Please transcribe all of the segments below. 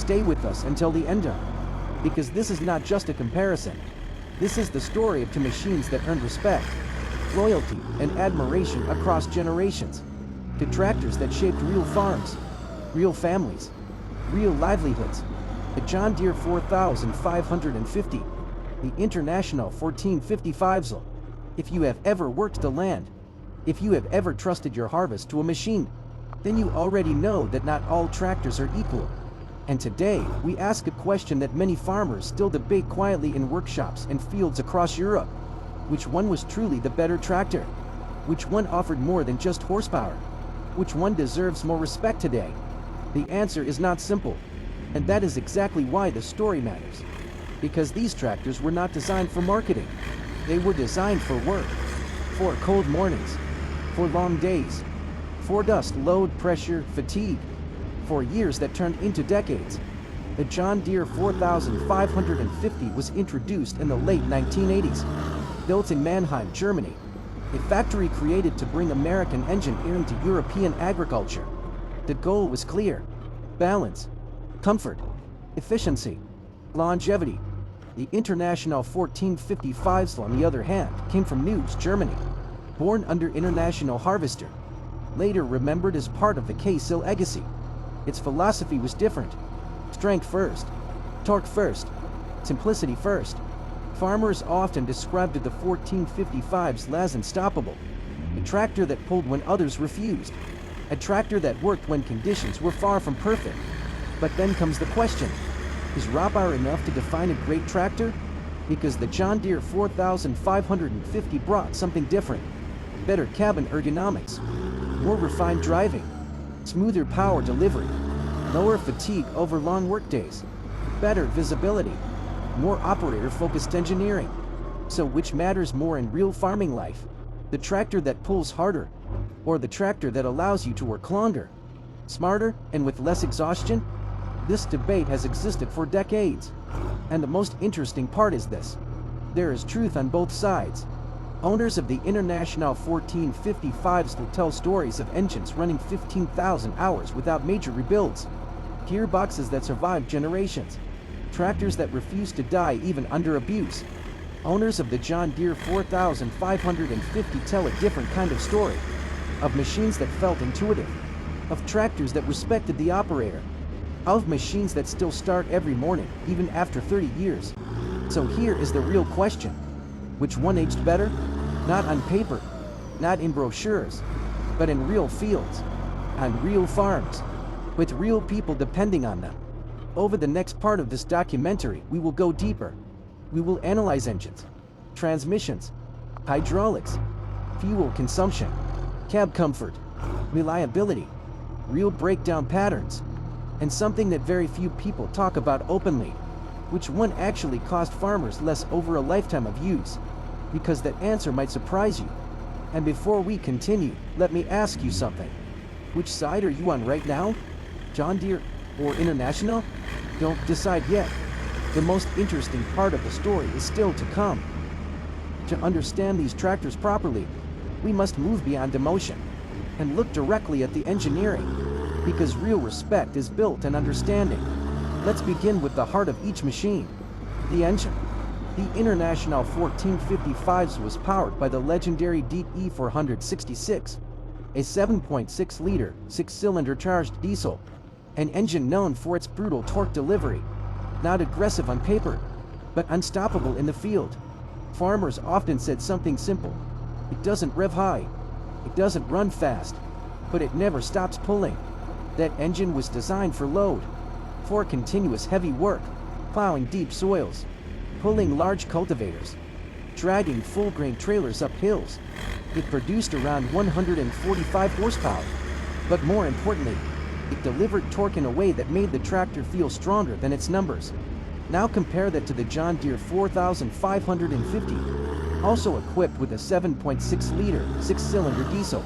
stay with us until the end. Because this is not just a comparison. This is the story of two machines that earned respect, loyalty, and admiration across generations. To tractors that shaped real farms, real families, real livelihoods. The John Deere 4550, the International 1455. If you have ever worked the land, if you have ever trusted your harvest to a machine, then you already know that not all tractors are equal. And today, we ask a question that many farmers still debate quietly in workshops and fields across Europe. Which one was truly the better tractor? Which one offered more than just horsepower? Which one deserves more respect today? The answer is not simple, and that is exactly why the story matters. Because these tractors were not designed for marketing. They were designed for work, for cold mornings, for long days, for dust, load, pressure, fatigue, for years that turned into decades. The John Deere 4550 was introduced in the late 1980s, built in Mannheim, Germany, a factory created to bring American engineering to European agriculture. The goal was clear: balance, comfort, efficiency, longevity. The International 1455, on the other hand, came from Neuss, Germany, born under International Harvester, later remembered as part of the K-Sil legacy. Its philosophy was different: strength first, torque first, simplicity first. Farmers often described the 1455s as unstoppable, a tractor that pulled when others refused, a tractor that worked when conditions were far from perfect. But then comes the question: is raw power enough to define a great tractor? Because the John Deere 4550 brought something different: better cabin ergonomics, more refined driving, smoother power delivery, lower fatigue over long workdays, better visibility, more operator-focused engineering. So which matters more in real farming life? The tractor that pulls harder, or the tractor that allows you to work longer, smarter, and with less exhaustion? This debate has existed for decades. And the most interesting part is this: there is truth on both sides. Owners of the International 1455s will tell stories of engines running 15,000 hours without major rebuilds, gearboxes that survived generations, tractors that refuse to die even under abuse. Owners of the John Deere 4550 tell a different kind of story, of machines that felt intuitive, of tractors that respected the operator, of machines that still start every morning, even after 30 years. So here is the real question: which one aged better? Not on paper, not in brochures, but in real fields, on real farms, with real people depending on them. Over the next part of this documentary, we will go deeper. We will analyze engines, transmissions, hydraulics, fuel consumption, cab comfort, reliability, real breakdown patterns, and something that very few people talk about openly: which one actually cost farmers less over a lifetime of use? Because that answer might surprise you. And before we continue, let me ask you something. Which side are you on right now? John Deere or International? Don't decide yet. The most interesting part of the story is still to come. To understand these tractors properly, we must move beyond emotion and look directly at the engineering, because real respect is built in understanding. Let's begin with the heart of each machine: the engine. The International 1455s was powered by the legendary DE 466, a 7.6-liter, 6-cylinder charged diesel, an engine known for its brutal torque delivery. Not aggressive on paper, but unstoppable in the field. Farmers often said something simple: it doesn't rev high, it doesn't run fast, but it never stops pulling. That engine was designed for load, for continuous heavy work, plowing deep soils, pulling large cultivators, dragging full-grain trailers up hills. It produced around 145 horsepower, but more importantly, it delivered torque in a way that made the tractor feel stronger than its numbers. Now compare that to the John Deere 4550, also equipped with a 7.6-liter, 6-cylinder diesel.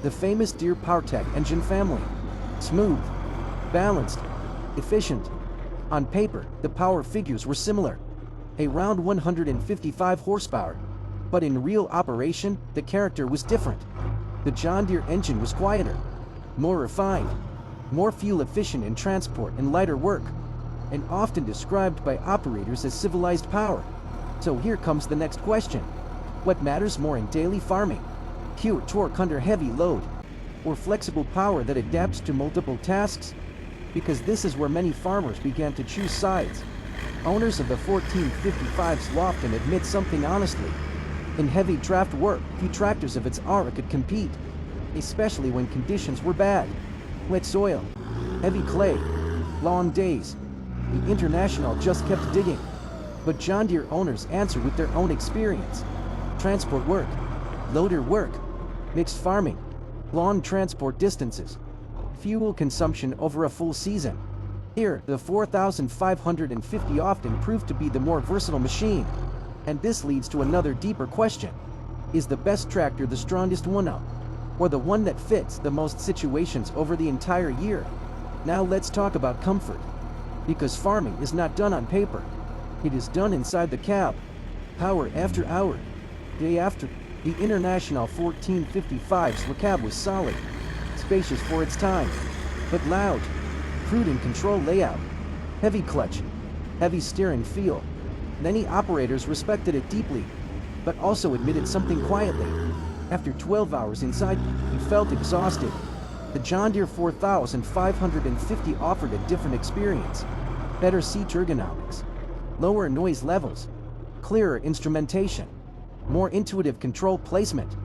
The famous Deere PowerTech engine family. Smooth, balanced, efficient. On paper, the power figures were similar, around 155 horsepower. But in real operation, the character was different. The John Deere engine was quieter, more refined, more fuel efficient in transport and lighter work. and often described by operators as civilized power. So here comes the next question. What matters more in daily farming? Pure torque under heavy load, or flexible power that adapts to multiple tasks? Because this is where many farmers began to choose sides. Owners of the 1455s will often admit something honestly. In heavy draft work, few tractors of its era could compete, especially when conditions were bad. Wet soil, heavy clay, long days. The International just kept digging. But John Deere owners answered with their own experience. Transport work, loader work, mixed farming, long transport distances, fuel consumption over a full season. Here, the 4550 often proved to be the more versatile machine. And this leads to another deeper question. Is the best tractor the strongest one up, or the one that fits the most situations over the entire year? Now let's talk about comfort. Because farming is not done on paper. It is done inside the cab. Hour after hour, day after. The International 1455's cab was solid, spacious for its time, but loud, crude in control layout, heavy clutch, heavy steering feel. Many operators respected it deeply, but also admitted something quietly. After 12 hours inside, he felt exhausted. The John Deere 4550 offered a different experience. Better seat ergonomics, lower noise levels, clearer instrumentation, more intuitive control placement.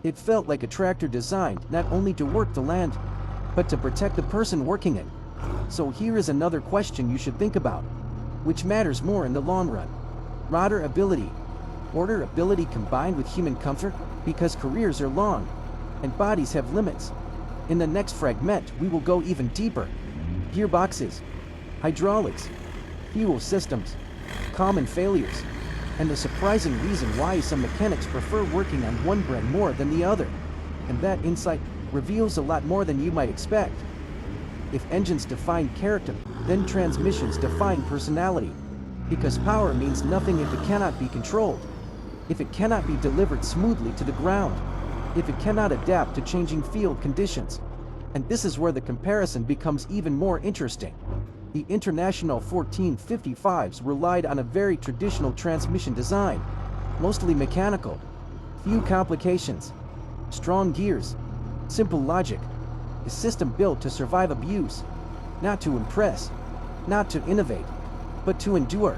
It felt like a tractor designed not only to work the land, but to protect the person working it. So here is another question you should think about. Which matters more in the long run? Rotor ability, order ability combined with human comfort? Because careers are long, and bodies have limits. In the next fragment, we will go even deeper. Gearboxes, hydraulics, fuel systems, common failures, and the surprising reason why some mechanics prefer working on one brand more than the other. And that insight reveals a lot more than you might expect. If engines define character, then transmissions define personality. Because power means nothing if it cannot be controlled, if it cannot be delivered smoothly to the ground, if it cannot adapt to changing field conditions. And this is where the comparison becomes even more interesting. The International 1455s relied on a very traditional transmission design, mostly mechanical, few complications, strong gears, simple logic, a system built to survive abuse, not to impress, not to innovate, but to endure.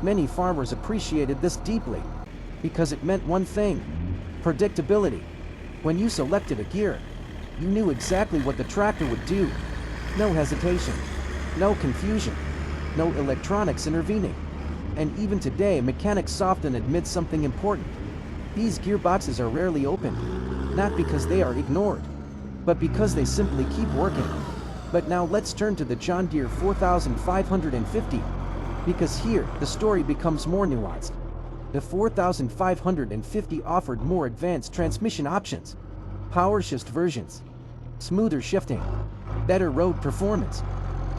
Many farmers appreciated this deeply, because it meant one thing: predictability. When you selected a gear, you knew exactly what the tractor would do. No hesitation, no confusion, no electronics intervening. And even today, mechanics often admit something important. These gearboxes are rarely opened, not because they are ignored, but because they simply keep working. But now let's turn to the John Deere 4550, because here, the story becomes more nuanced. The 4550 offered more advanced transmission options, power shift versions, smoother shifting, better road performance,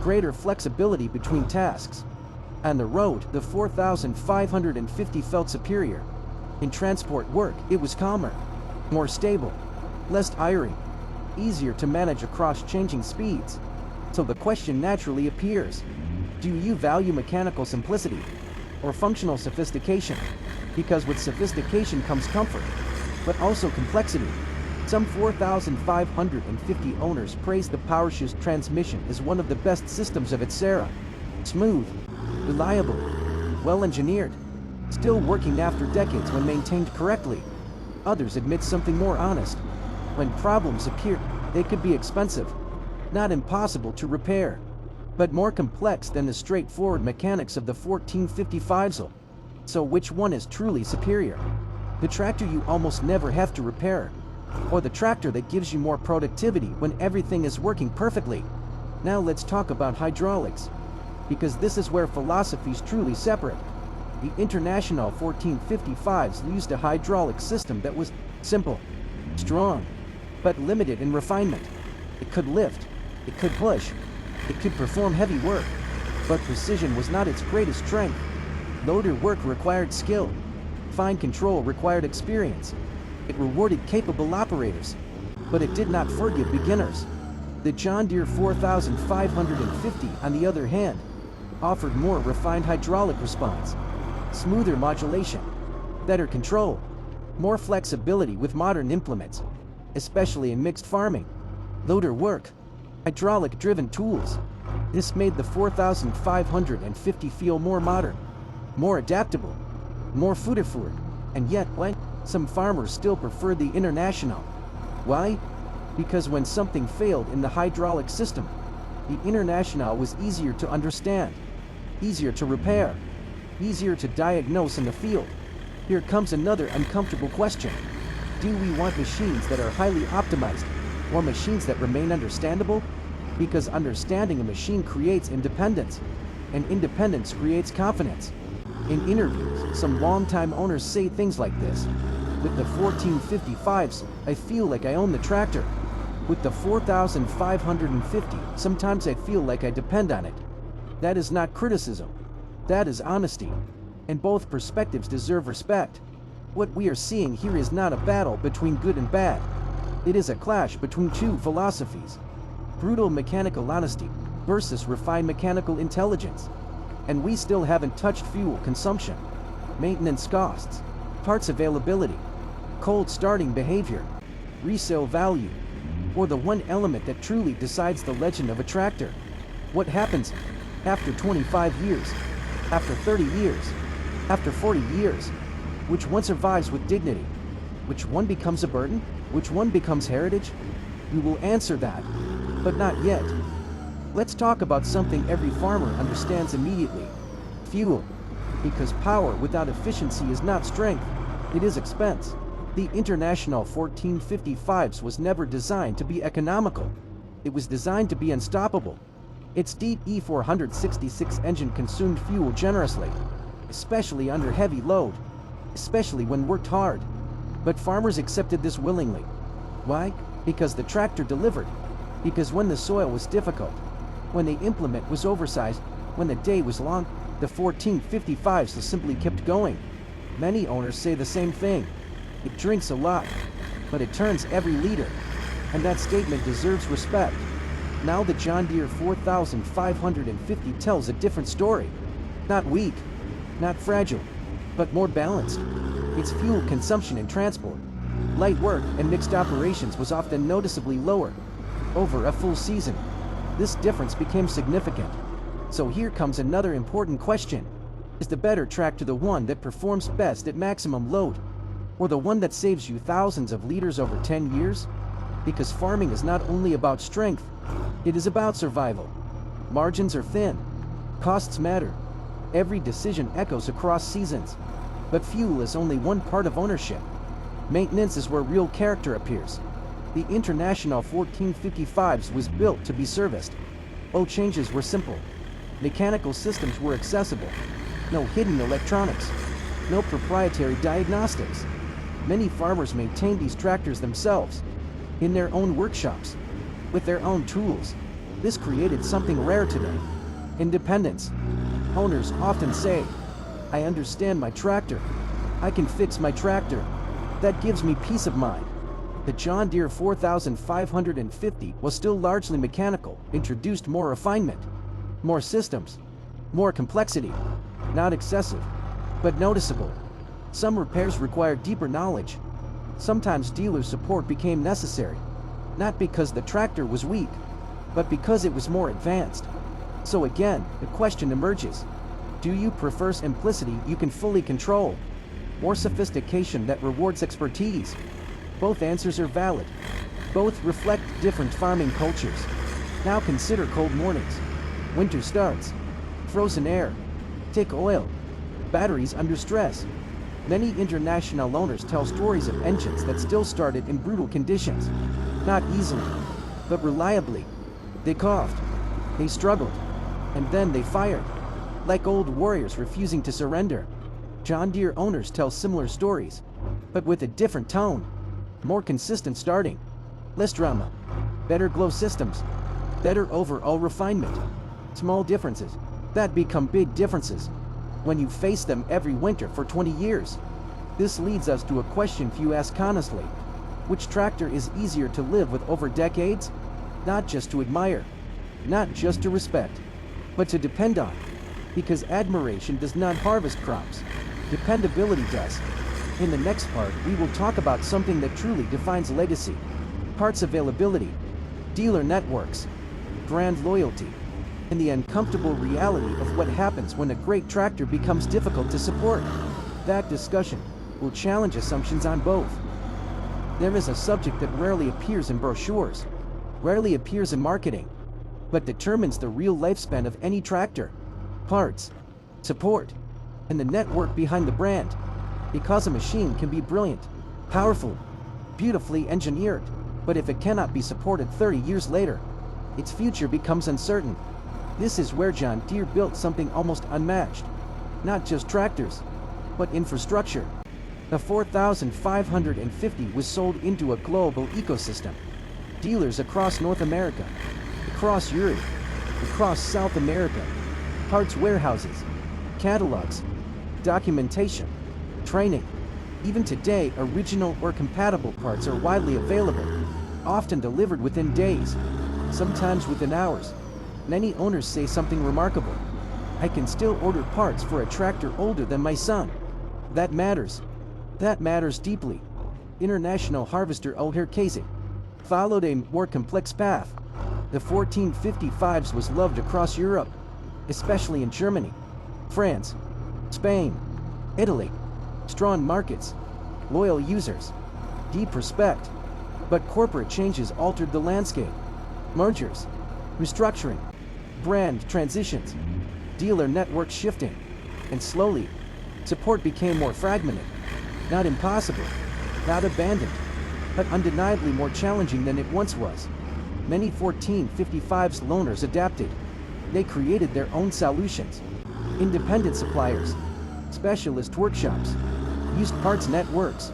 greater flexibility between tasks. On the road, the 4550 felt superior. In transport work, it was calmer, more stable, less tiring, easier to manage across changing speeds. So the question naturally appears: do you value mechanical simplicity or functional sophistication? Because with sophistication comes comfort, but also complexity. Some 4550 owners praise the PowerShift transmission as one of the best systems of its era. Smooth, reliable, well-engineered, still working after decades when maintained correctly. Others admit something more honest. When problems appear, they could be expensive, not impossible to repair, but more complex than the straightforward mechanics of the 1455s. So which one is truly superior? The tractor you almost never have to repair, or the tractor that gives you more productivity when everything is working perfectly? Now let's talk about hydraulics, because this is where philosophies truly separate. The International 1455s used a hydraulic system that was simple, strong, but limited in refinement. It could lift, it could push, it could perform heavy work, but precision was not its greatest strength. Loader work required skill, fine control required experience. It rewarded capable operators, but it did not forgive beginners. The John Deere 4550, on the other hand, offered more refined hydraulic response, smoother modulation, better control, more flexibility with modern implements, especially in mixed farming, loader work, hydraulic-driven tools. This made the 4550 feel more modern, more adaptable, more food-forward, and yet, some farmers still prefer the International. Why? Because when something failed in the hydraulic system, the International was easier to understand, easier to repair, easier to diagnose in the field. Here comes another uncomfortable question. Do we want machines that are highly optimized, or machines that remain understandable? Because understanding a machine creates independence, and independence creates confidence. In interviews, some longtime owners say things like this. With the 1455s, I feel like I own the tractor. With the 4550, sometimes I feel like I depend on it. That is not criticism. That is honesty. And both perspectives deserve respect. What we are seeing here is not a battle between good and bad. It is a clash between two philosophies. Brutal mechanical honesty versus refined mechanical intelligence. And we still haven't touched fuel consumption, maintenance costs, parts availability, cold starting behavior, resale value, or the one element that truly decides the legend of a tractor. What happens after 25 years, after 30 years, after 40 years? Which one survives with dignity? Which one becomes a burden? Which one becomes heritage? We will answer that, but not yet. Let's talk about something every farmer understands immediately. Fuel. Because power without efficiency is not strength, it is expense. The International 1455s was never designed to be economical. It was designed to be unstoppable. Its deep E466 engine consumed fuel generously, especially under heavy load, especially when worked hard. But farmers accepted this willingly. Why? Because the tractor delivered. Because when the soil was difficult, when the implement was oversized, when the day was long, the 1455s simply kept going. Many owners say the same thing. It drinks a lot, but it turns every liter. And that statement deserves respect. Now the John Deere 4550 tells a different story. Not weak, not fragile, but more balanced. Its fuel consumption and transport, light work and mixed operations was often noticeably lower. Over a full season, this difference became significant. So here comes another important question. Is the better tractor the one that performs best at maximum load? Or the one that saves you thousands of liters over 10 years? Because farming is not only about strength, it is about survival. Margins are thin. Costs matter. Every decision echoes across seasons. But fuel is only one part of ownership. Maintenance is where real character appears. The International 1455s was built to be serviced. Oil changes were simple. Mechanical systems were accessible. No hidden electronics. No proprietary diagnostics. Many farmers maintained these tractors themselves, in their own workshops, with their own tools. This created something rare today: independence. Owners often say, I understand my tractor. I can fix my tractor. That gives me peace of mind. The John Deere 4550 was still largely mechanical, introduced more refinement, more systems, more complexity. Not excessive, but noticeable. Some repairs required deeper knowledge. Sometimes dealer support became necessary, not because the tractor was weak, but because it was more advanced. So again, the question emerges: do you prefer simplicity you can fully control, or sophistication that rewards expertise? Both answers are valid. Both reflect different farming cultures. Now consider cold mornings, winter starts, frozen air, thick oil, batteries under stress. Many International owners tell stories of engines that still started in brutal conditions. Not easily, but reliably. They coughed, they struggled, and then they fired. Like old warriors refusing to surrender. John Deere owners tell similar stories, but with a different tone. More consistent starting, less drama, better glow systems, better overall refinement. Small differences that become big differences when you face them every winter for 20 years. This leads us to a question few ask honestly. Which tractor is easier to live with over decades? Not just to admire, not just to respect, but to depend on. Because admiration does not harvest crops. Dependability does. In the next part, we will talk about something that truly defines legacy. Parts availability, dealer networks, brand loyalty, and the uncomfortable reality of what happens when a great tractor becomes difficult to support. That discussion will challenge assumptions on both. There is a subject that rarely appears in brochures, rarely appears in marketing, but determines the real lifespan of any tractor: parts, support, and the network behind the brand. Because a machine can be brilliant, powerful, beautifully engineered, but if it cannot be supported 30 years later, its future becomes uncertain. This is where John Deere built something almost unmatched. Not just tractors, but infrastructure. The 4550 was sold into a global ecosystem. Dealers across North America, across Europe, across South America, parts warehouses, catalogs, documentation, training. Even today, original or compatible parts are widely available, often delivered within days, sometimes within hours. Many owners say something remarkable: "I can still order parts for a tractor older than my son." That matters. That matters deeply. International harvester Ulher Casey followed a more complex path. The 1455s was loved across Europe, especially in Germany, France, Spain, Italy. Strong markets, loyal users, deep respect. But corporate changes altered the landscape. Mergers, restructuring, brand transitions, dealer network shifting, and slowly, support became more fragmented. Not impossible, not abandoned, but undeniably more challenging than it once was. Many 1455s loaners adapted. They created their own solutions. Independent suppliers, specialist workshops, used parts networks,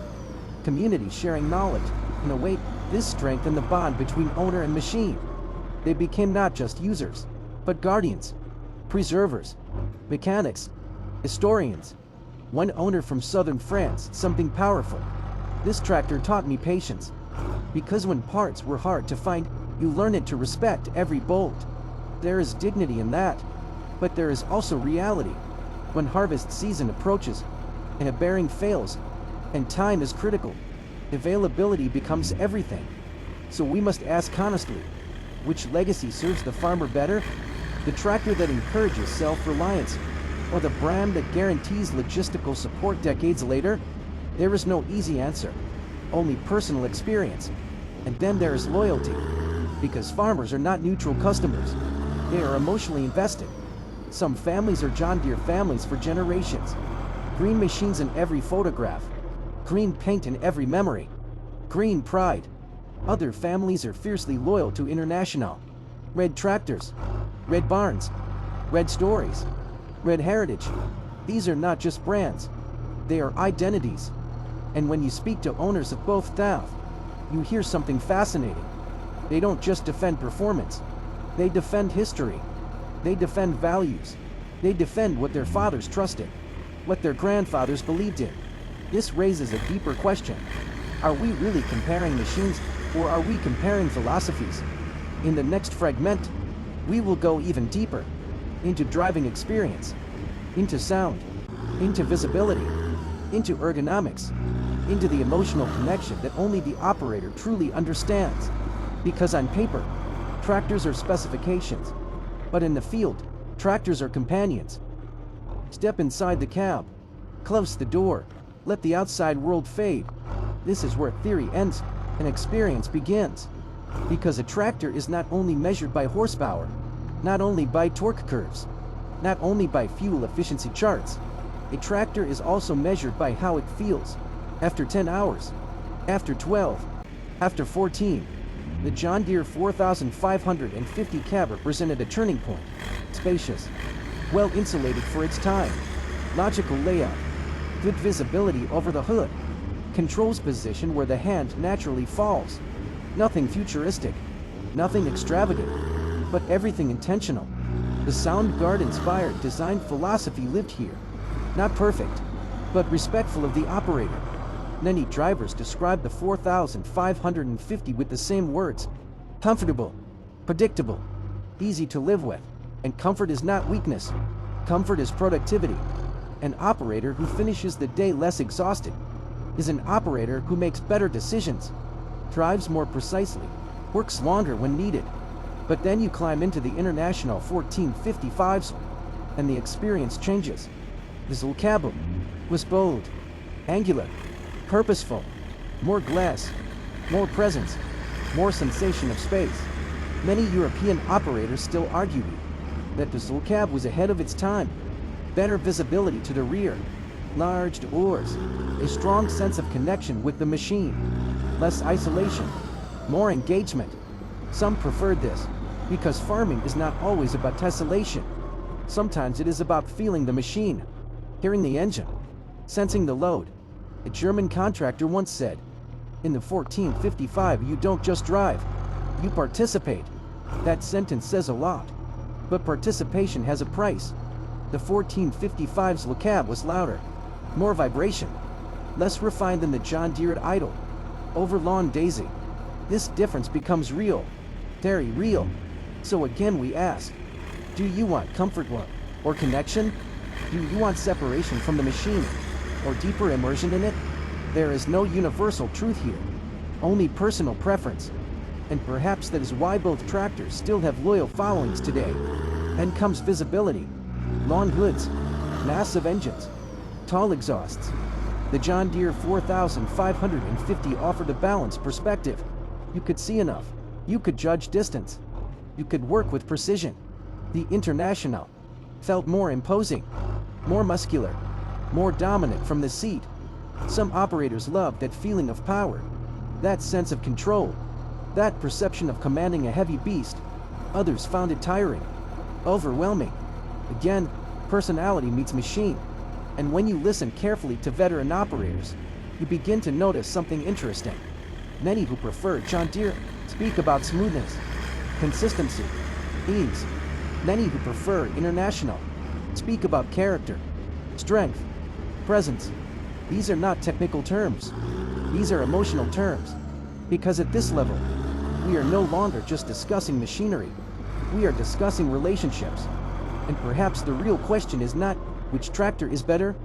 communities sharing knowledge. In a way, this strengthened the bond between owner and machine. They became not just users, but guardians, preservers, mechanics, historians. One owner from southern France, something powerful: "This tractor taught me patience." Because when parts were hard to find, you learn it to respect every bolt. There is dignity in that, but there is also reality. When harvest season approaches, and a bearing fails, and time is critical, availability becomes everything. So we must ask honestly, which legacy serves the farmer better? The tractor that encourages self-reliance, or the brand that guarantees logistical support decades later? There is no easy answer, only personal experience. And then there is loyalty, because farmers are not neutral customers. They are emotionally invested. Some families are John Deere families for generations. Green machines in every photograph, green paint in every memory, green pride. Other families are fiercely loyal to International. Red tractors, red barns, red stories, red heritage. These are not just brands, they are identities. And when you speak to owners of both DAF, you hear something fascinating. They don't just defend performance, they defend history. They defend values. They defend what their fathers trusted, what their grandfathers believed in. This raises a deeper question. Are we really comparing machines, or are we comparing philosophies? In the next fragment, we will go even deeper, into driving experience, into sound, into visibility, into ergonomics, into the emotional connection that only the operator truly understands. Because on paper, tractors are specifications, but in the field, tractors are companions. Step inside the cab, close the door, let the outside world fade. This is where theory ends and experience begins. Because a tractor is not only measured by horsepower, not only by torque curves, not only by fuel efficiency charts. A tractor is also measured by how it feels. After 10 hours, after 12, after 14. The John Deere 4550 cab represented a turning point. Spacious, well insulated for its time, logical layout, good visibility over the hood, controls position where the hand naturally falls. Nothing futuristic, nothing extravagant, but everything intentional. The Sound Guard-inspired design philosophy lived here. Not perfect, but respectful of the operator. Many drivers describe the 4550 with the same words: comfortable, predictable, easy to live with. And comfort is not weakness, Comfort is productivity. An operator who finishes the day less exhausted is an operator who makes better decisions, drives more precisely, works longer when needed. But then you climb into the International 1455s, and the experience changes. The Zlcab was bold, angular, purposeful, more glass, more presence, more sensation of space. Many European operators still argue that the Zlcab was ahead of its time. Better visibility to the rear, large oars, a strong sense of connection with the machine, less isolation, more engagement. Some preferred this because farming is not always about tessellation. Sometimes it is about feeling the machine, hearing the engine, sensing the load. A German contractor once said, "In the 1455 you don't just drive, you participate." That sentence says a lot. But participation has a price. The 1455's Zlcab was louder, more vibration, less refined than the John Deere Idol. Over Lawn Daisy, this difference becomes real, very real. So again we ask, do you want comfort or connection? Do you want separation from the machine or deeper immersion in it? There is no universal truth here, only personal preference. And perhaps that is why both tractors still have loyal followings today. Then comes visibility, long hoods, massive engines, tall exhausts. The John Deere 4550 offered a balanced perspective. You could see enough, you could judge distance, you could work with precision. The International felt more imposing, more muscular, more dominant from the seat. Some operators loved that feeling of power, that sense of control, that perception of commanding a heavy beast. Others found it tiring, overwhelming. Again, personality meets machine. And when you listen carefully to veteran operators, you begin to notice something interesting. Many who prefer John Deere speak about smoothness, consistency, ease. Many who prefer International speak about character, strength, presence. These are not technical terms. These are emotional terms. Because at this level, we are no longer just discussing machinery. We are discussing relationships. And perhaps the real question is not which tractor is better,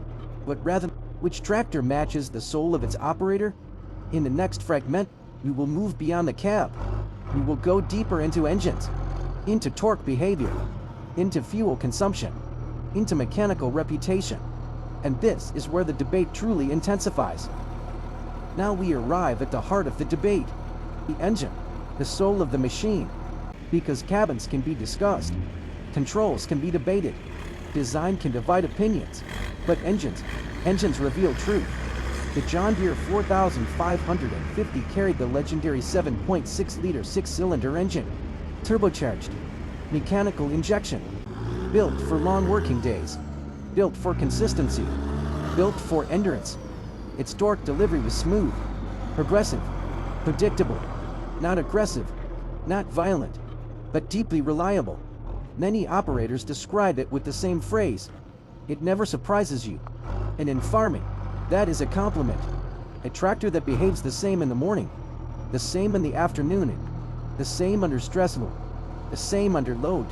but rather which tractor matches the soul of its operator. In the next fragment, we will move beyond the cab. We will go deeper into engines, into torque behavior, into fuel consumption, into mechanical reputation. And this is where the debate truly intensifies. Now we arrive at the heart of the debate, the engine, the soul of the machine. Because cabins can be discussed, controls can be debated, design can divide opinions, but engines reveal truth. The John Deere 4550 carried the legendary 7.6-liter six-cylinder engine, turbocharged, mechanical injection, built for long working days, built for consistency, built for endurance. Its torque delivery was smooth, progressive, predictable, not aggressive, not violent, but deeply reliable. Many operators describe it with the same phrase: it never surprises you. And in farming, that is a compliment. A tractor that behaves the same in the morning, the same in the afternoon, the same under stress, the same under load,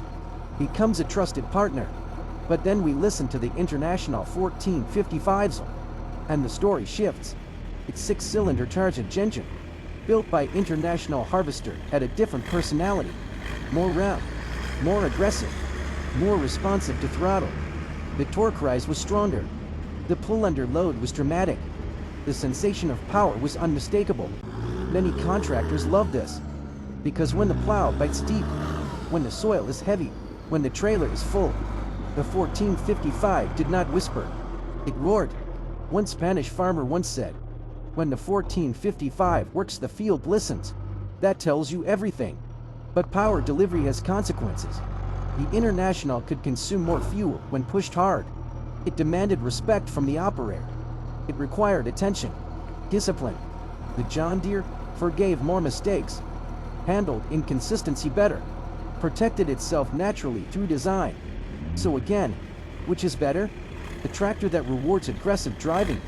becomes a trusted partner. But then we listen to the International 1455s, and the story shifts. Its six-cylinder charged engine, built by International Harvester, had a different personality. More round, more aggressive, more responsive to throttle. The torque rise was stronger. The pull under load was dramatic. The sensation of power was unmistakable. Many contractors love this, because when the plow bites deep, when the soil is heavy, when the trailer is full, the 1455 did not whisper, it roared. One Spanish farmer once said, "When the 1455 works, the field listens." That tells you everything. But power delivery has consequences. The International could consume more fuel when pushed hard. It demanded respect from the operator. It required attention, discipline. The John Deere forgave more mistakes, handled inconsistency better, protected itself naturally through design. So again, which is better? The tractor that rewards aggressive driving,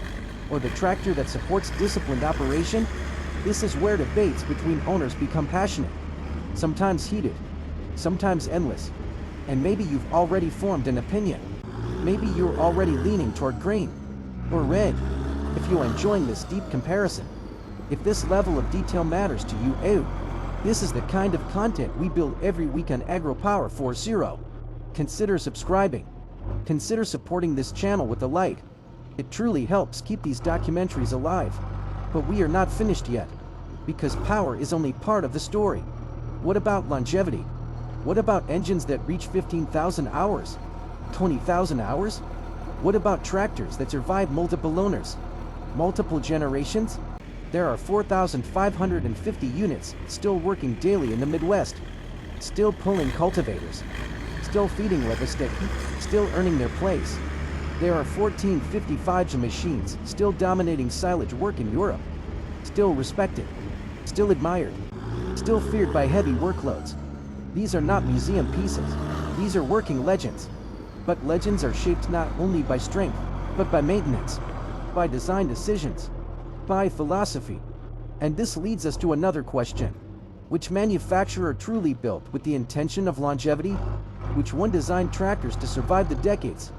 or the tractor that supports disciplined operation? This is where debates between owners become passionate, sometimes heated, sometimes endless. And maybe you've already formed an opinion. Maybe you're already leaning toward green or red. If you're enjoying this deep comparison, if this level of detail matters to you, this is the kind of content we build every week on AgroPower 4.0. Consider subscribing. Consider supporting this channel with a like. It truly helps keep these documentaries alive. But we are not finished yet, because power is only part of the story. What about longevity? What about engines that reach 15,000 hours? 20,000 hours? What about tractors that survive multiple owners? Multiple generations? There are 4,550 units still working daily in the Midwest, still pulling cultivators, still feeding Levistecky, still earning their place. There are 1,455 machines still dominating silage work in Europe, still respected, still admired, still feared by heavy workloads. These are not museum pieces, these are working legends. But legends are shaped not only by strength, but by maintenance, by design decisions, by philosophy. And this leads us to another question. Which manufacturer truly built with the intention of longevity? Which one designed tractors to survive the decades,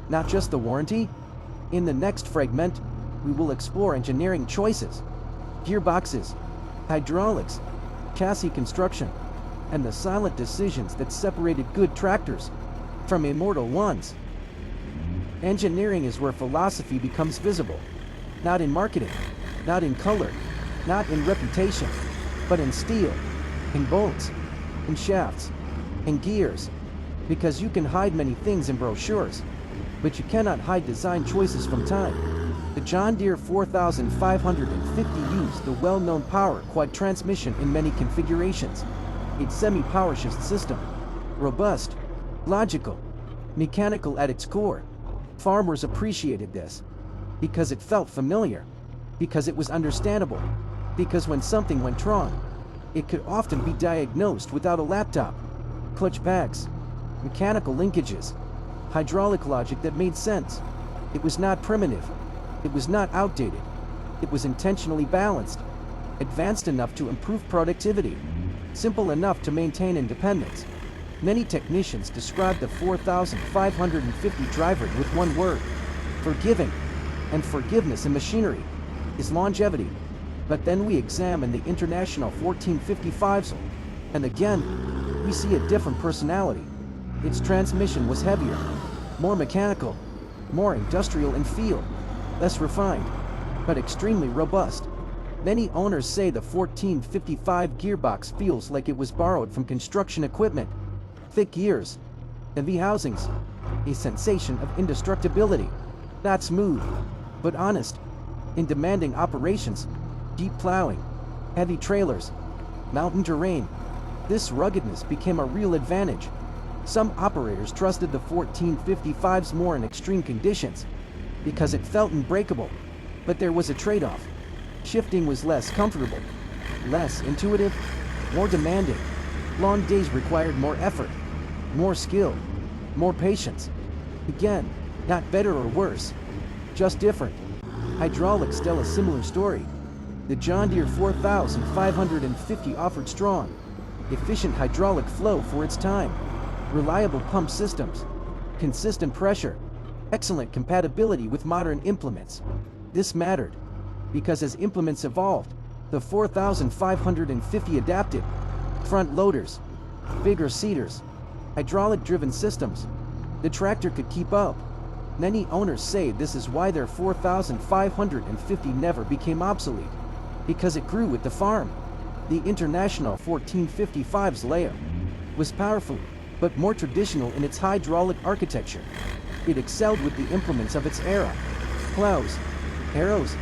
not just the warranty? In the next fragment, we will explore engineering choices, gearboxes, hydraulics, chassis construction, and the silent decisions that separated good tractors from immortal ones. Engineering is where philosophy becomes visible, not in marketing, not in color, not in reputation, but in steel, in bolts, in shafts, in gears. Because you can hide many things in brochures, but you cannot hide design choices from time. The John Deere 4550 used the well-known power quad transmission in many configurations. Its semi-power shift system, robust, logical, mechanical at its core. Farmers appreciated this because it felt familiar, because it was understandable, because when something went wrong, it could often be diagnosed without a laptop. Clutch bags, mechanical linkages, hydraulic logic that made sense. It was not primitive. It was not outdated. It was intentionally balanced, advanced enough to improve productivity, simple enough to maintain independence. Many technicians describe the 4550 driver with one word: forgiving. And forgiveness in machinery is longevity. But then we examine the International 1455s, and again, we see a different personality. Its transmission was heavier, more mechanical, more industrial in feel, less refined, but extremely robust. Many owners say the 1455 gearbox feels like it was borrowed from construction equipment. Thick gears, heavy housings, a sensation of indestructibility. Not smooth, but honest. In demanding operations, deep plowing, heavy trailers, mountain terrain, this ruggedness became a real advantage. Some operators trusted the 1455s more in extreme conditions because it felt unbreakable. But there was a trade-off. Shifting was less comfortable, less intuitive, more demanding. Long days required more effort, more skill, more patience. Again, not better or worse, just different. Hydraulics tell a similar story. The John Deere 4550 offered strong, efficient hydraulic flow for its time, reliable pump systems, consistent pressure, excellent compatibility with modern implements. This mattered because as implements evolved, the 4550 adapted. Front loaders, bigger seaters, hydraulic-driven systems. The tractor could keep up. Many owners say this is why their 4550 never became obsolete, because it grew with the farm. The International 1455's layout was powerful, but more traditional in its hydraulic architecture. It excelled with the implements of its era: plows, harrows,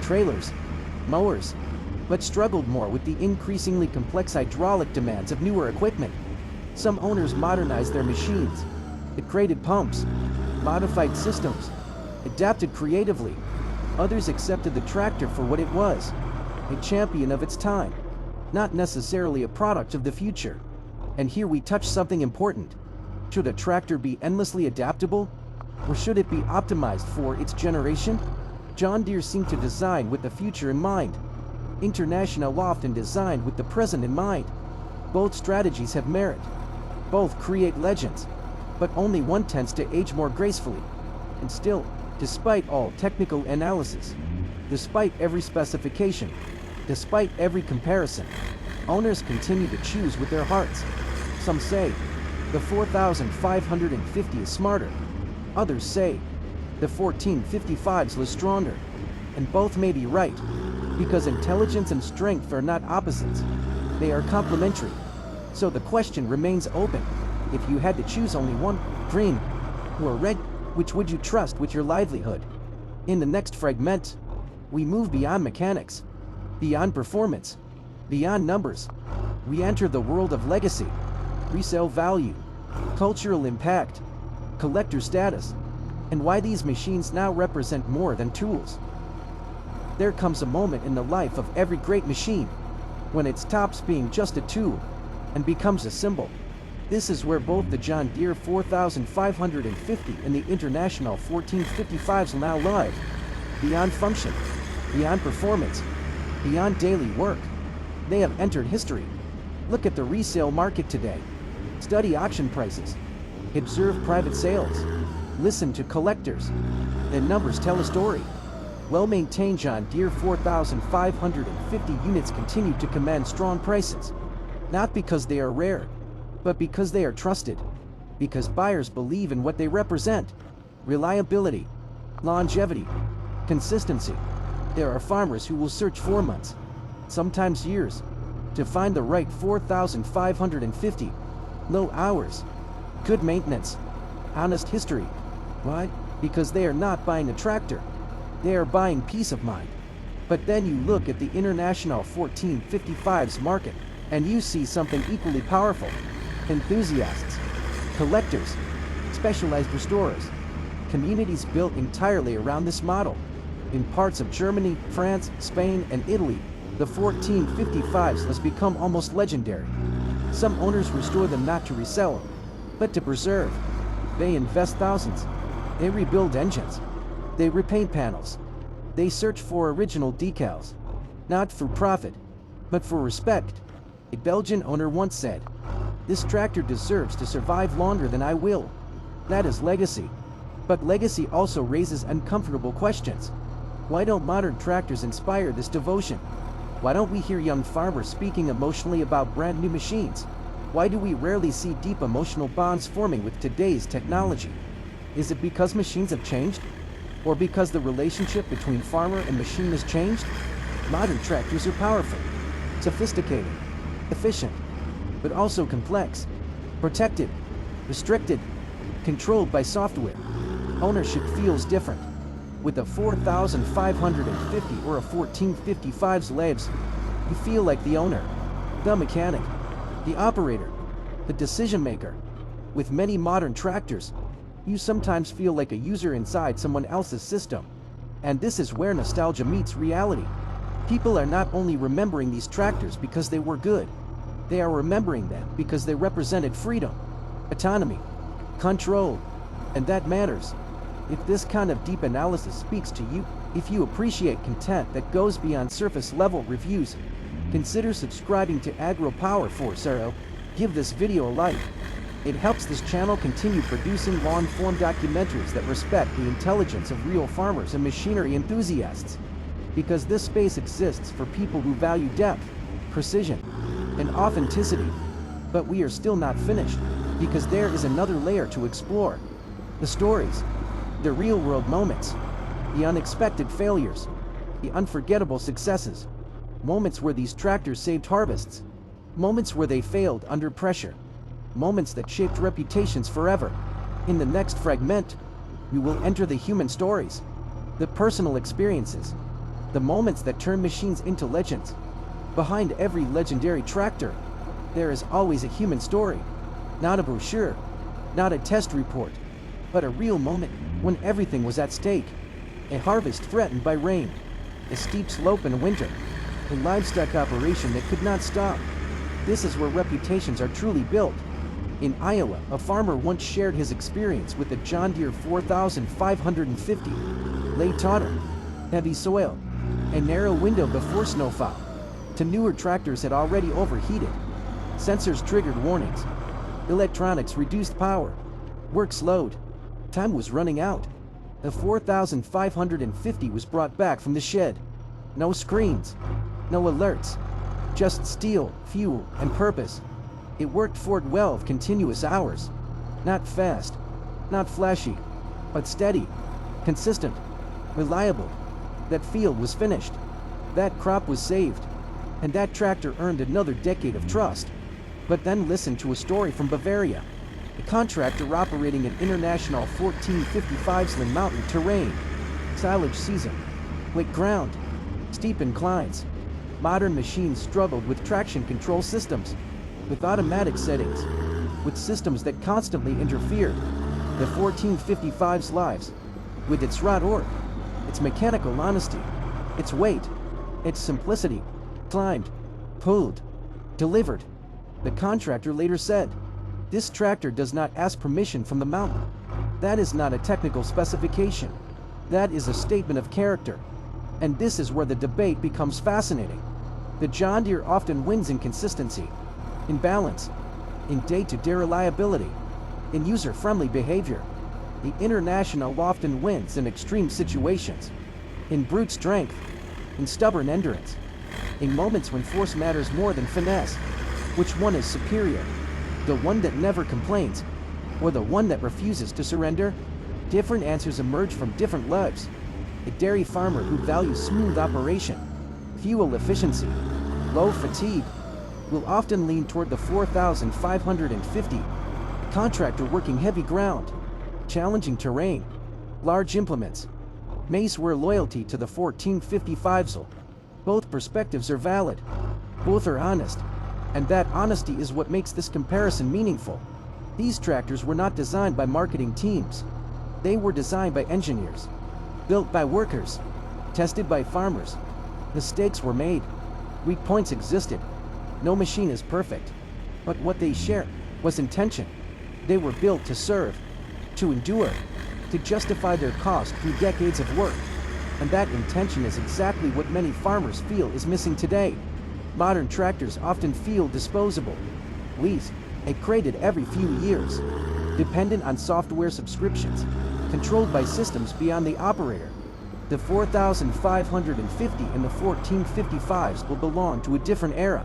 trailers, mowers, but struggled more with the increasingly complex hydraulic demands of newer equipment. Some owners modernized their machines. It created pumps, modified systems, adapted creatively. Others accepted the tractor for what it was, a champion of its time, not necessarily a product of the future. And here we touch something important. Should a tractor be endlessly adaptable, or should it be optimized for its generation? John Deere seemed to design with the future in mind. International often designed with the present in mind. Both strategies have merit. Both create legends. but only one tends to age more gracefully. And still, despite all technical analysis, despite every specification, despite every comparison, owners continue to choose with their hearts. Some say, the 4550 is smarter. Others say, the 1455s was stronger. And both may be right, because intelligence and strength are not opposites. They are complementary. So the question remains open. If you had to choose only one, green or red, which would you trust with your livelihood? In the next fragment, we move beyond mechanics, beyond performance, beyond numbers. We enter the world of legacy, resale value, cultural impact, collector status, and why these machines now represent more than tools. There comes a moment in the life of every great machine when it stops being just a tool and becomes a symbol. This is where both the John Deere 4550 and the International 1455s now live. Beyond function, beyond performance, beyond daily work, they have entered history. Look at the resale market today. Study auction prices. Observe private sales. Listen to collectors. The numbers tell a story. Well-maintained John Deere 4550 units continue to command strong prices. Not because they are rare, but because they are trusted. Because buyers believe in what they represent. Reliability, longevity, consistency. There are farmers who will search for months, sometimes years, to find the right 4550. Low hours, good maintenance, honest history. Why? Because they are not buying a tractor. They are buying peace of mind. But then you look at the International 1455's market, and you see something equally powerful. Enthusiasts, collectors, specialized restorers, communities built entirely around this model. In parts of Germany, France, Spain, and Italy, the 1455s has become almost legendary. Some owners restore them not to resell them, but to preserve. They invest thousands. They rebuild engines. They repaint panels. They search for original decals, not for profit, but for respect. A Belgian owner once said, "This tractor deserves to survive longer than I will." That is legacy. But legacy also raises uncomfortable questions. Why don't modern tractors inspire this devotion? Why don't we hear young farmers speaking emotionally about brand new machines? Why do we rarely see deep emotional bonds forming with today's technology? Is it because machines have changed? Or because the relationship between farmer and machine has changed? Modern tractors are powerful, sophisticated, efficient, but also complex, protected, restricted, controlled by software. Ownership feels different. With a 4550 or a 1455's legs, you feel like the owner, the mechanic, the operator, the decision maker. With many modern tractors, you sometimes feel like a user inside someone else's system. And this is where nostalgia meets reality. People are not only remembering these tractors because they were good, they are remembering them because they represented freedom, autonomy, control, and that matters. If this kind of deep analysis speaks to you, if you appreciate content that goes beyond surface-level reviews, consider subscribing to AgroPower for Zero. Give this video a like. It helps this channel continue producing long-form documentaries that respect the intelligence of real farmers and machinery enthusiasts. Because this space exists for people who value depth, precision, and authenticity. But we are still not finished, because there is another layer to explore. The stories, the real-world moments, the unexpected failures, the unforgettable successes, moments where these tractors saved harvests, moments where they failed under pressure, moments that shaped reputations forever. In the next fragment, we will enter the human stories, the personal experiences, the moments that turn machines into legends. Behind every legendary tractor, there is always a human story. Not a brochure, not a test report, but a real moment when everything was at stake. A harvest threatened by rain, a steep slope in winter, a livestock operation that could not stop. This is where reputations are truly built. In Iowa, a farmer once shared his experience with the John Deere 4550. Late autumn, heavy soil, a narrow window before snowfall. To newer tractors had already overheated. Sensors triggered warnings. Electronics reduced power. Work slowed. Time was running out. The 4550 was brought back from the shed. No screens. No alerts. Just steel, fuel, and purpose. It worked for 12 continuous hours. Not fast. Not flashy. But steady. Consistent. Reliable. That field was finished. That crop was saved. And that tractor earned another decade of trust. But then listen to a story from Bavaria. A contractor operating an international 1455 slim mountain terrain. Silage season. Wet ground. Steep inclines. Modern machines struggled with traction control systems. With automatic settings. With systems that constantly interfered. The 1455's lives. With its raw torque. Its mechanical honesty. Its weight. Its simplicity. Climbed. Pulled. Delivered. The contractor later said, "This tractor does not ask permission from the mountain. That is not a technical specification. That is a statement of character." And this is where the debate becomes fascinating. The John Deere often wins in consistency, in balance, in day-to-day reliability, in user-friendly behavior. The International often wins in extreme situations, in brute strength, in stubborn endurance, in moments when force matters more than finesse. Which one is superior? The one that never complains, or the one that refuses to surrender? Different answers emerge from different lives. A dairy farmer who values smooth operation, fuel efficiency, low fatigue, will often lean toward the 4550. A contractor working heavy ground, challenging terrain, large implements, may swear loyalty to the 1455's. Both perspectives are valid. Both are honest. And that honesty is what makes this comparison meaningful. These tractors were not designed by marketing teams. They were designed by engineers, built by workers, tested by farmers. Mistakes were made. Weak points existed. No machine is perfect. But what they share was intention. They were built to serve, to endure, to justify their cost through decades of work. And that intention is exactly what many farmers feel is missing today. Modern tractors often feel disposable, leased, and created every few years, dependent on software subscriptions, controlled by systems beyond the operator. The 4550 and the 1455's will belong to a different era,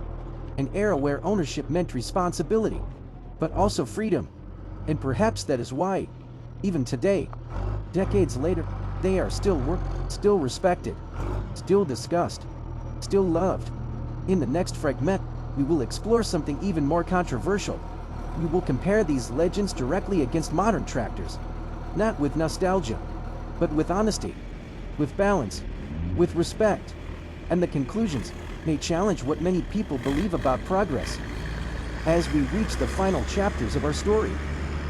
an era where ownership meant responsibility, but also freedom. And perhaps that is why, even today, decades later, they are still worked, still respected, still discussed, still loved. In the next fragment, we will explore something even more controversial. We will compare these legends directly against modern tractors, not with nostalgia, but with honesty, with balance, with respect. And the conclusions may challenge what many people believe about progress. As we reach the final chapters of our story,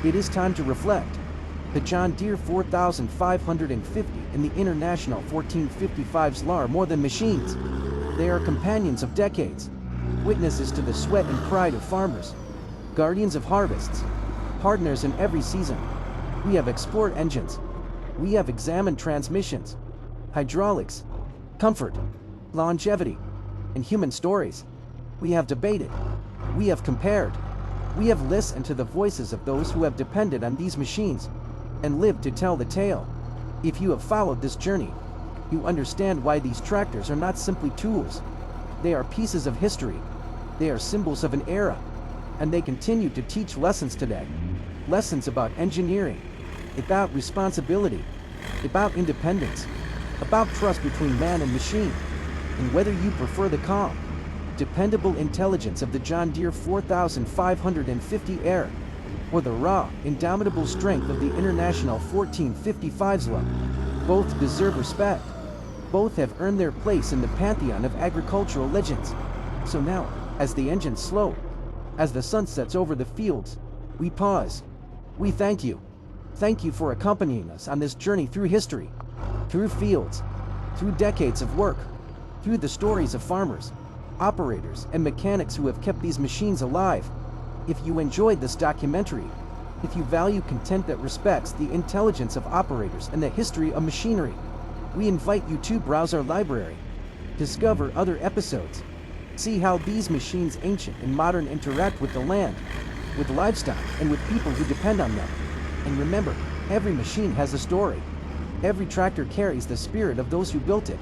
it is time to reflect. The John Deere 4550 and the International 1455's are more than machines. They are companions of decades, witnesses to the sweat and pride of farmers, guardians of harvests, partners in every season. We have explored engines. We have examined transmissions, hydraulics, comfort, longevity, and human stories. We have debated. We have compared. We have listened to the voices of those who have depended on these machines and lived to tell the tale. If you have followed this journey, you understand why these tractors are not simply tools. They are pieces of history. They are symbols of an era. And they continue to teach lessons today. Lessons about engineering, about responsibility, about independence, about trust between man and machine. And whether you prefer the calm, dependable intelligence of the John Deere 4550 era, or the raw, indomitable strength of the International 1455's, both deserve respect. Both have earned their place in the pantheon of agricultural legends. So now, as the engines slow, as the sun sets over the fields, we pause. We thank you. Thank you for accompanying us on this journey through history, through fields, through decades of work, through the stories of farmers, operators, and mechanics who have kept these machines alive. If you enjoyed this documentary, if you value content that respects the intelligence of operators and the history of machinery, we invite you to browse our library, discover other episodes, see how these machines, ancient and modern, interact with the land, with livestock, and with people who depend on them. And remember, every machine has a story. Every tractor carries the spirit of those who built it,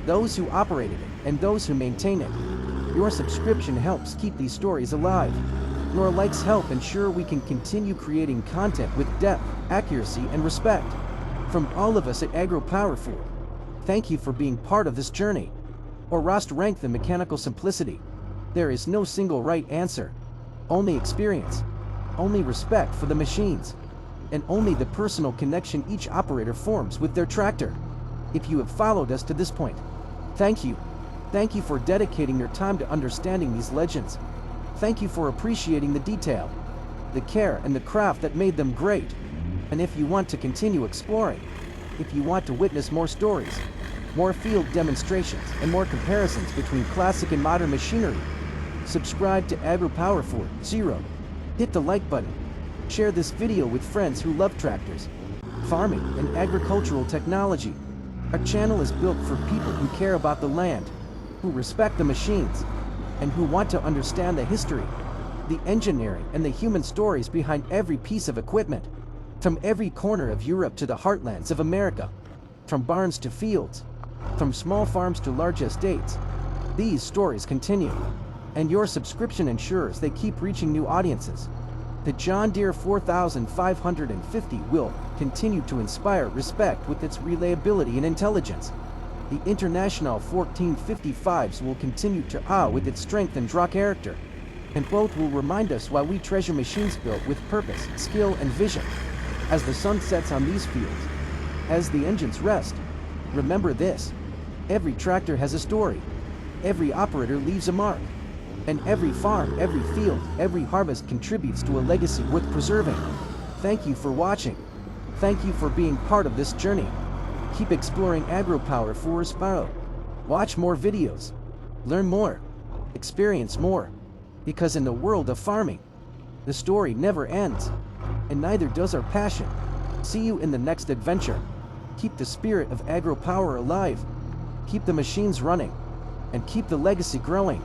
those who operated it, and those who maintain it. Your subscription helps keep these stories alive. Your likes help ensure we can continue creating content with depth, accuracy, and respect. From all of us at AgroPower4, thank you for being part of this journey. Or Rost rank the mechanical simplicity. There is no single right answer. Only experience, only respect for the machines, and only the personal connection each operator forms with their tractor. If you have followed us to this point, thank you. Thank you for dedicating your time to understanding these legends. Thank you for appreciating the detail, the care, and the craft that made them great. And if you want to continue exploring, if you want to witness more stories, more field demonstrations, and more comparisons between classic and modern machinery, subscribe to AgroPower4. Hit the like button. Share this video with friends who love tractors, farming, and agricultural technology. Our channel is built for people who care about the land, who respect the machines, and who want to understand the history, the engineering, and the human stories behind every piece of equipment. From every corner of Europe to the heartlands of America, from barns to fields, from small farms to large estates, these stories continue. And your subscription ensures they keep reaching new audiences. The John Deere 4550 will continue to inspire respect with its reliability and intelligence. The International 1455s will continue to awe with its strength and draw character. And both will remind us why we treasure machines built with purpose, skill, and vision. As the sun sets on these fields, as the engines rest, remember this: every tractor has a story, every operator leaves a mark, and every farm, every field, every harvest contributes to a legacy worth preserving. Thank you for watching. Thank you for being part of this journey. Keep exploring AgroPower4's Sparrow. Watch more videos. Learn more. Experience more. Because in the world of farming, the story never ends. And neither does our passion. See you in the next adventure. Keep the spirit of AgroPower alive. Keep the machines running. And keep the legacy growing.